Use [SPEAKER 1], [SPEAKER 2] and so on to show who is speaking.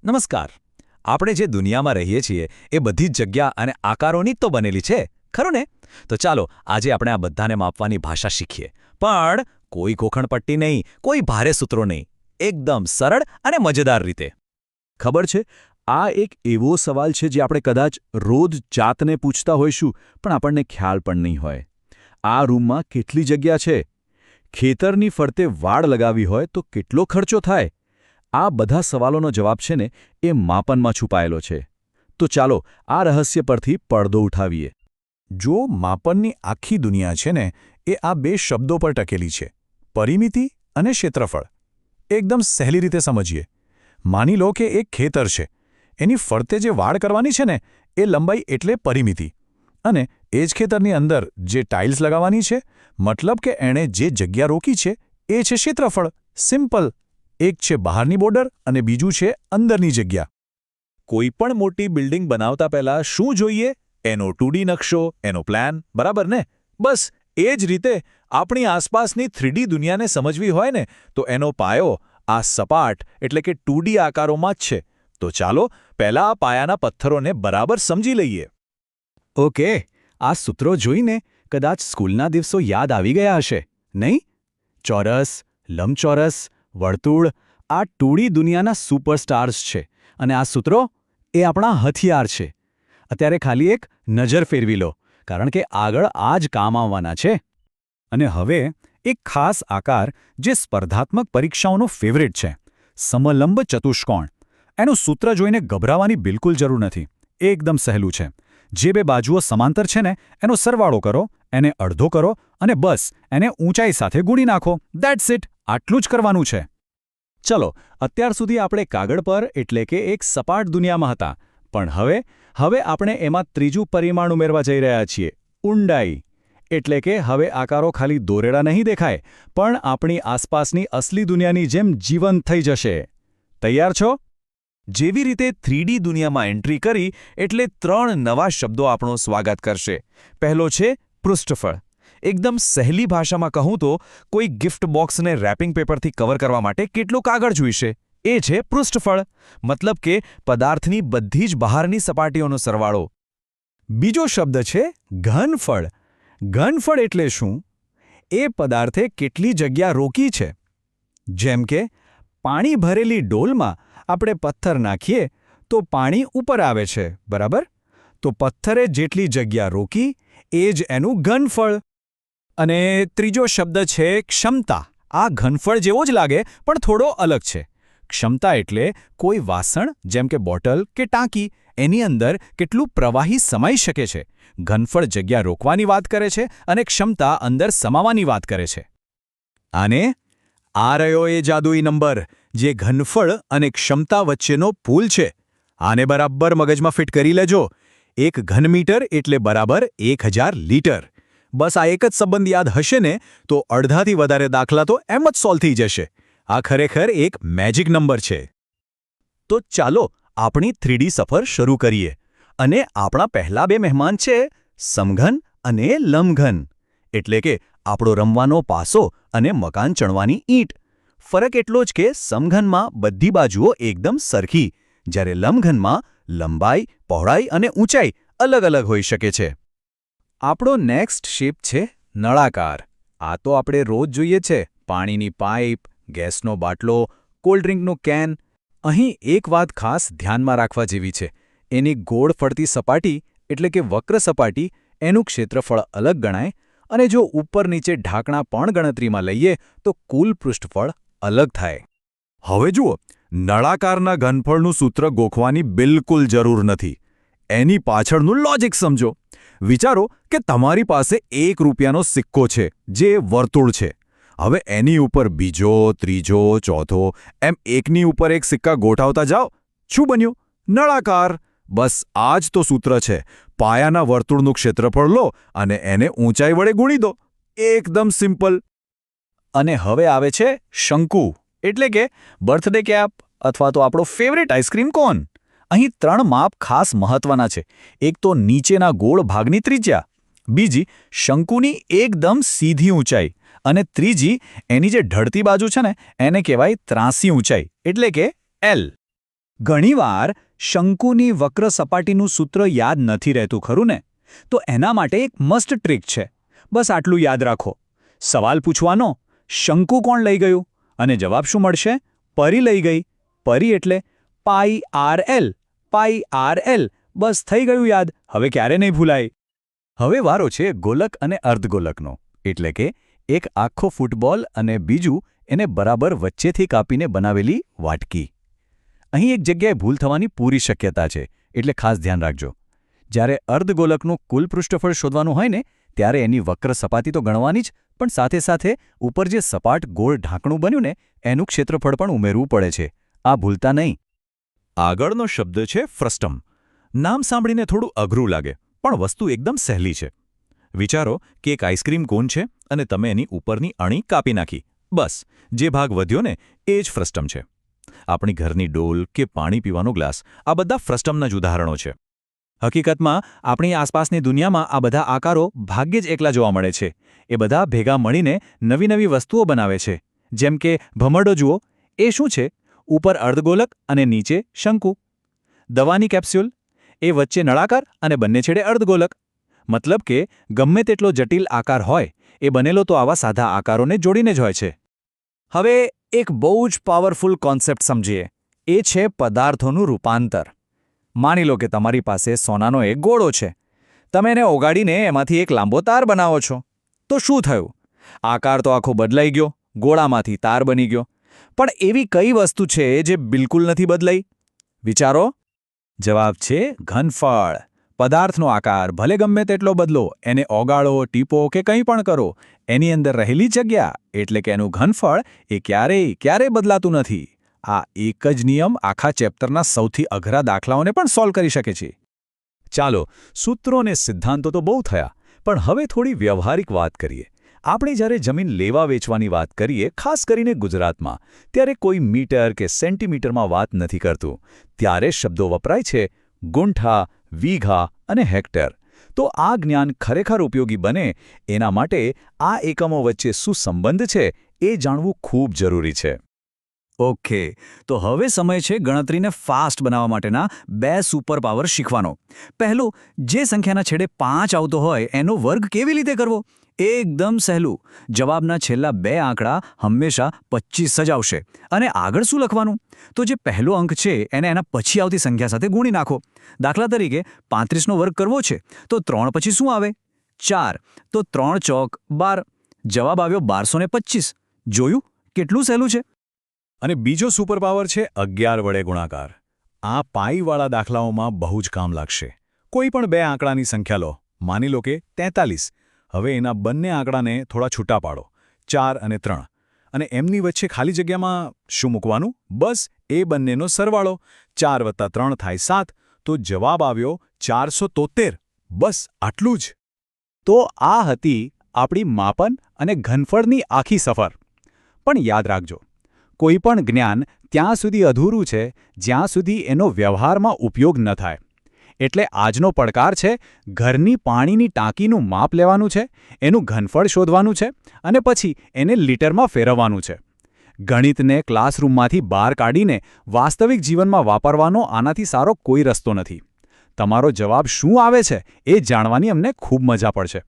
[SPEAKER 1] નમસ્કાર. આપણે જે દુનિયામાં રહીએ છીએ એ બધી જ જગ્યા અને આકારોની જ તો બનેલી છે, ખરું ને? તો ચાલો આજે આપણે આ બધાને માપવાની ભાષા શીખીએ. પણ કોઈ ગોખણપટ્ટી નહીં, કોઈ ભારે સૂત્રો નહીં. એકદમ સરળ અને મજેદાર રીતે.
[SPEAKER 2] ખબર છે, આ એક એવો સવાલ છે જે આપણે કદાચ રોજ જાતને પૂછતા હોઈશું પણ આપણને ખ્યાલ પણ નહીં હોય. આ રૂમમાં કેટલી જગ્યા છે? ખેતરની ફરતે વાડ લગાવી હોય તો કેટલો ખર્ચો થાય? આ બધા સવાલોનો જવાબ છે ને એ માપનમાં છુપાયેલો છે. તો ચાલો આ રહસ્ય પરથી પડદો ઉઠાવીએ.
[SPEAKER 3] જો માપનની આખી દુનિયા છે ને એ આ બે શબ્દો પર ટકેલી છે, પરિમિતિ અને ક્ષેત્રફળ. એકદમ સહેલી રીતે સમજીએ. માની લો કે એક ખેતર છે, એની ફરતે જે વાડ કરવાની છે ને એ લંબાઈ એટલે પરિમિતિ, અને એ જ ખેતરની અંદર જે ટાઇલ્સ લગાવવાની છે, મતલબ કે એણે જે જગ્યા રોકી છે એ છે ક્ષેત્રફળ. સિમ્પલ. એક છે બહારની બોર્ડર અને બીજું છે અંદરની જગ્યા.
[SPEAKER 1] કોઈ પણ મોટી બિલ્ડિંગ બનાવતા પહેલા શું જોઈએ? એનો 2D નકશો, એનો પ્લાન, બરાબર ને? બસ એ જ રીતે આપણી આસપાસની 3D દુનિયાને સમજવી હોય ને તો એનો પાયો આ સપાટ એટલે કે 2D આકારોમાં જ છે. તો ચાલો પહેલા આ પાયાના પથ્થરોને બરાબર સમજી લઈએ.
[SPEAKER 2] ઓકે, આ સૂત્રો જોઈને કદાચ સ્કૂલના દિવસો યાદ આવી ગયા હશે, નહીં? ચોરસ, લંબચોરસ, વર્તુળ આ 2D દુનિયાના સુપરસ્ટાર્સ છે, અને આ સૂત્રો એ આપણા હથિયાર છે. અત્યારે ખાલી એક નજર ફેરવી લો, કારણ કે આગળ આ જ કામ આવવાના છે. અને હવે એક ખાસ આકાર જે સ્પર્ધાત્મક પરીક્ષાઓનો ફેવરેટ છે, સમલંબ ચતુષ્કોણ. એનું સૂત્ર જોઈને ગભરાવાની બિલકુલ જરૂર નથી. એકદમ સહેલું છે. જે બે બાજુઓ સમાંતર છે ને એનો સરવાળો કરો, એને અડધો કરો અને બસ એને ઊંચાઈ સાથે ગુણી નાખો. That's it. આટલું જ કરવાનું છે.
[SPEAKER 1] ચલો, અત્યાર સુધી આપણે કાગળ પર એટલે કે એક સપાટ દુનિયામાં હતા, પણ હવે આપણે એમાં ત્રીજું પરિમાણ ઉમેરવા જઈ રહ્યા છીએ, ઊંડાઈ. એટલે કે હવે આકારો ખાલી દોરેડા નહીં દેખાય, પણ આપણી આસપાસની અસલી દુનિયાની જેમ જીવંત થઈ જશે. તૈયાર છો? જેવી રીતે 3D દુનિયામાં એન્ટ્રી કરી એટલે 3 નવા શબ્દો આપણું સ્વાગત કરશે. પહેલો છે પૃષ્ઠફળ. એકદમ સહેલી ભાષામાં કહું તો કોઈ ગિફ્ટ બોક્સને રેપિંગ પેપરથી કવર કરવા માટે કેટલું કાગળ જોઈશે? એ છે પૃષ્ઠફળ. મતલબ કે પદાર્થની બધી જ બહારની સપાટીઓનો સરવાળો. બીજો શબ્દ છે ઘનફળ. ઘનફળ એટલે શું? એ પદાર્થે કેટલી જગ્યા રોકી છે. જેમ કે પાણી ભરેલી ડોલમાં આપણે પથ્થર નાખીએ તો પાણી ઉપર આવે છે, બરાબર? તો પથ્થરે જેટલી જગ્યા રોકી એ જ એનું ઘનફળ. અને ત્રીજો શબ્દ છે ક્ષમતા. આ ઘનફળ જેવો જ લાગે પણ થોડો અલગ છે. ક્ષમતા એટલે કોઈ વાસણ જેમ કે બોટલ કે ટાંકી, એની અંદર કેટલું પ્રવાહી સમાઈ શકે છે. ઘનફળ જગ્યા રોકવાની વાત કરે છે અને ક્ષમતા અંદર સમાવાની વાત કરે છે. આને આ રહ્યો એ જાદુઈ નંબર જે ઘનફળ અને ક્ષમતા વચ્ચેનો પુલ છે. આને બરાબર મગજમાં ફિટ કરી લેજો. એક ઘનમીટર એટલે બરાબર 1000 લીટર. બસ આ એક જ સંબંધ યાદ હશે ને તો અડધાથી વધારે દાખલા તો એમ જ સોલ્વ થઈ જશે. આ ખરેખર એક મેજિક નંબર છે. તો ચાલો આપણી 3D સફર શરૂ કરીએ. અને આપણા પહેલા બે મહેમાન છે સમઘન અને લંબઘન. એટલે કે આપણો રમવાનો પાસો અને મકાન ચણવાની ઈંટ. ફરક એટલો જ કે સમઘનમાં બધી બાજુઓ એકદમ સરખી, જ્યારે લંબઘનમાં લંબાઈ, પહોળાઈ અને ઊંચાઈ અલગ અલગ હોઈ શકે છે. આપણો નેક્સ્ટ શેપ છે નળાકાર. આ તો આપણે રોજ જોઈએ છે. પાણીની પાઇપ, ગેસનો બાટલો, કોલ્ડ ડ્રિંકનું કેન. અહીં એક વાત ખાસ ધ્યાનમાં રાખવા જેવી છે. એની ગોળ ફરતી સપાટી એટલે કે વક્ર સપાટી, એનું ક્ષેત્રફળ અલગ ગણાય, અને જો ઉપર નીચે ઢાંકણા પણ ગણતરીમાં લઈએ તો કુલ પૃષ્ઠફળ અલગ થાય. હવે જુઓ, નળાકારના ઘનફળનું સૂત્ર ગોખવાની બિલકુલ જરૂર નથી. એની પાછળનું લોજિક સમજો. વિચારો કે તમારી પાસે 1 રૂપિયાનો સિક્કો છે જે વર્તુળ છે. હવે એની ઉપર બીજો, ત્રીજો, ચોથો એમ એકની ઉપર એક સિક્કા ગોઠવતા જાઓ. શું બન્યું? નળાકાર. બસ આ જ તો સૂત્ર છે. પાયાના વર્તુળનું ક્ષેત્રફળ લો અને એને ઊંચાઈ વડે ગુણી દો. એકદમ સિમ્પલ. અને હવે આવે છે શંકુ, એટલે કે બર્થડે કેપ અથવા તો આપણો ફેવરેટ આઈસ્ક્રીમ કોન. અહીં 3 માપ ખાસ મહત્વના છે. એક તો નીચેના ગોળ ભાગની ત્રિજ્યા, બીજી શંકુની એકદમ સીધી ઊંચાઈ, અને ત્રીજી એની જે ઢળતી બાજુ છે ને એને કહેવાય ત્રાંસી ઊંચાઈ એટલે કે એલ.
[SPEAKER 2] ઘણીવાર શંકુની વક્ર સપાટીનું સૂત્ર યાદ નથી રહેતું ખરું ને? તો એના માટે એક મસ્ત ટ્રીક છે. બસ આટલું યાદ રાખો. સવાલ પૂછવાનો, શંકુ કોણ લઈ ગયું? અને જવાબ શું મળશે? પરી લઈ ગઈ. પરી એટલે પાઈ RL. પાઈ RL. બસ થઈ ગયું યાદ. હવે ક્યારે નહીં ભૂલાય.
[SPEAKER 1] હવે વારો છે ગોલક અને અર્ધગોલકનો, એટલે કે એક આખો ફૂટબોલ અને બીજું એને બરાબર વચ્ચેથી કાપીને બનાવેલી વાટકી. અહીં એક જગ્યાએ ભૂલ થવાની પૂરી શક્યતા છે, એટલે ખાસ ધ્યાન રાખજો. જ્યારે અર્ધગોલકનું કુલ પૃષ્ઠફળ શોધવાનું હોય ને, ત્યારે એની વક્ર સપાટી તો ગણવાની જ, પણ સાથે સાથે ઉપર જે સપાટ ગોળ ઢાંકણું બન્યું ને એનું ક્ષેત્રફળ પણ ઉમેરવું પડે છે. આ ભૂલતા નહીં.
[SPEAKER 3] આગળનો શબ્દ છે ફ્રસ્ટમ. નામ સાંભળીને થોડું અઘરું લાગે, પણ વસ્તુ એકદમ સહેલી છે. વિચારો કે એક આઈસ્ક્રીમ કોન છે અને તમે એની ઉપરની અણી કાપી નાખી. બસ જે ભાગ વધ્યો ને એ જ ફ્રસ્ટમ છે. આપણી ઘરની ડોલ કે પાણી પીવાનો ગ્લાસ, આ બધા ફ્રસ્ટમના જ ઉદાહરણો છે.
[SPEAKER 2] હકીકતમાં આપણી આસપાસની દુનિયામાં આ બધા આકારો ભાગ્યે જ એકલા જોવા મળે છે. એ બધા ભેગા મળીને નવી નવી વસ્તુઓ બનાવે છે. જેમ કે ભમરડો જુઓ, એ શું છે? ઉપર અર્ધગોલક અને નીચે શંકુ. દવાની કેપ્સ્યુલ, એ વચ્ચે નળાકાર અને બંને છેડે અર્ધગોલક. મતલબ કે ગમે તેટલો જટિલ આકાર હોય, એ બનેલો તો આવા સાદા આકારોને જોડીને જ હોય છે. હવે એક બહુ જ પાવરફુલ કોન્સેપ્ટ સમજીએ. એ છે પદાર્થોનું રૂપાંતર. માની લો કે તમારી પાસે સોનાનો એક ગોળો છે. તમે એને ઓગાળીને એમાંથી એક લાંબો તાર બનાવો છો. તો શું થયું? આકાર તો આખો બદલાઈ ગયો, ગોળામાંથી તાર બની ગયો. પણ એવી કઈ વસ્તુ છે જે બિલકુલ નથી બદલાઈ? વિચારો. જવાબ છે ઘનફળ. પદાર્થનો આકાર ભલે ગમે તેટલો બદલો, એને ઓગાળો, ટીપો કે કંઈ પણ કરો, એની અંદર રહેલી જગ્યા એટલે કે એનું ઘનફળ એ ક્યારેય બદલાતું નથી. આ એક જ નિયમ આખા ચેપ્ટરના સૌથી અઘરા દાખલાઓને પણ સોલ્વ કરી શકે છે.
[SPEAKER 3] ચાલો, સૂત્રો અને સિદ્ધાંતો તો બહુ થયા, પણ હવે થોડી વ્યવહારિક વાત કરીએ. આપણે જ્યારે જમીન લેવા વેચવાની વાત કરીએ, ખાસ કરીને ગુજરાતમાં, ત્યારે કોઈ મીટર કે સેન્ટીમીટરમાં વાત નથી કરતું. ત્યારે શબ્દો વપરાય છે ગુંઠા, વીઘા અને હેક્ટર. તો આ જ્ઞાન ખરેખર ઉપયોગી બને એના માટે આ એકમો વચ્ચે શું સંબંધ છે એ જાણવું ખૂબ જરૂરી છે.
[SPEAKER 2] ઓકે, તો હવે સમય છે ગણતરીને ફાસ્ટ બનાવવા માટેના 2 સુપર પાવર શીખવાનો. પહેલું, જે સંખ્યાના છેડે 5 આવતો હોય એનો વર્ગ કેવી રીતે કરવો? એકદમ સહેલું. જવાબના છેલ્લા 2 આંકડા હંમેશા 25 જ આવશે. અને આગળ શું લખવાનું? તો જે પહેલો અંક છે એને એના પછી આવતી સંખ્યા સાથે ગુણી નાખો. દાખલા તરીકે 35નો વર્ગ કરવો છે તો 3 પછી શું આવે? 4. તો 3 ચોક 12. જવાબ આવ્યો 1225. જોયું કેટલું સહેલું છે?
[SPEAKER 3] અને બીજો સુપરપાવર છે 11 વડે ગુણાકાર. આ પાઈવાળા દાખલાઓમાં બહુ જ કામ લાગશે. કોઈ પણ 2 આંકડાની સંખ્યા લો, માની લો કે 43. હવે એના બંને આંકડાને થોડા છૂટા પાડો, 4 અને 3. અને એમની વચ્ચે ખાલી જગ્યામાં શું મૂકવાનું? બસ એ બંનેનો સરવાળો. 4 + 3 થાય 7. તો જવાબ આવ્યો 473. બસ આટલું જ.
[SPEAKER 2] તો આ હતી આપણી માપન અને ઘનફળની આખી સફર. પણ યાદ રાખજો, કોઈ પણ જ્ઞાન ત્યાં સુધી અધૂરું છે જ્યાં સુધી એનો વ્યવહારમાં ઉપયોગ ન થાય. એટલે આજનો પડકાર છે ઘરની પાણીની ટાંકીનું માપ લેવાનું છે, એનું ઘનફળ શોધવાનું છે અને પછી એને લીટરમાં ફેરવવાનું છે. ગણિતને ક્લાસરૂમમાંથી બહાર કાઢીને વાસ્તવિક જીવનમાં વાપરવાનો આનાથી સારો કોઈ રસ્તો નથી. તમારો જવાબ શું આવે છે એ જાણવાની અમને ખૂબ મજા પડશે.